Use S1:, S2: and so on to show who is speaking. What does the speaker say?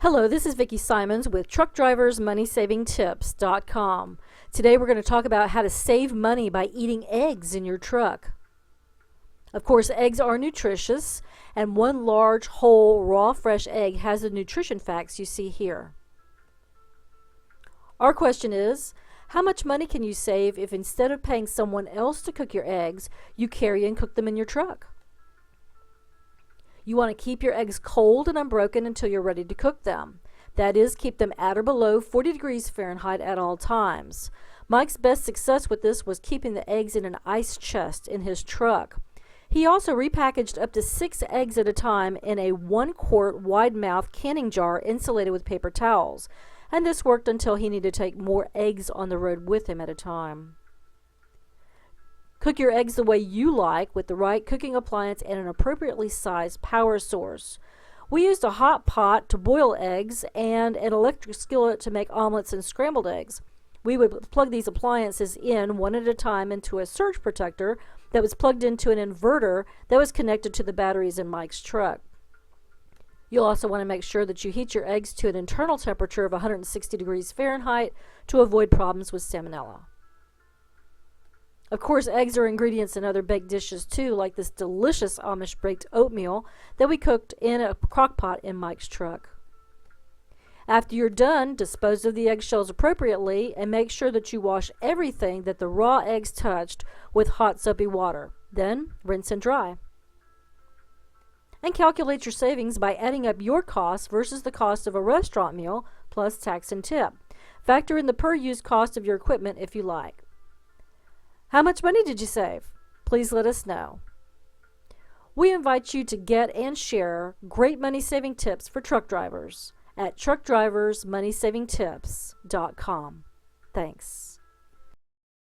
S1: Hello, this is Vicki Simons with truckdriversmoneysavingtips.com. Today we're going to talk about how to save money by eating eggs in your truck. Of course, eggs are nutritious, and one large, whole, raw, fresh egg has the nutrition facts you see here. Our question is, how much money can you save if instead of paying someone else to cook your eggs, you carry and cook them in your truck? You want to keep your eggs cold and unbroken until you're ready to cook them. That is, keep them at or below 40 degrees Fahrenheit at all times. Mike's best success with this was keeping the eggs in an ice chest in his truck. He also repackaged up to 6 eggs at a time in a 1-quart wide-mouth canning jar insulated with paper towels. And this worked until he needed to take more eggs on the road with him at a time. Cook your eggs the way you like with the right cooking appliance and an appropriately sized power source. We used a hot pot to boil eggs and an electric skillet to make omelets and scrambled eggs. We would plug these appliances in one at a time into a surge protector that was plugged into an inverter that was connected to the batteries in Mike's truck. You'll also want to make sure that you heat your eggs to an internal temperature of 160 degrees Fahrenheit to avoid problems with salmonella. Of course, eggs are ingredients in other baked dishes too, like this delicious Amish baked oatmeal that we cooked in a crock pot in Mike's truck. After you're done, dispose of the eggshells appropriately and make sure that you wash everything that the raw eggs touched with hot soapy water. Then rinse and dry. And calculate your savings by adding up your costs versus the cost of a restaurant meal plus tax and tip. Factor in the per-use cost of your equipment if you like. How much money did you save? Please let us know. We invite you to get and share great money-saving tips for truck drivers at truckdriversmoneysavingtips.com. Thanks.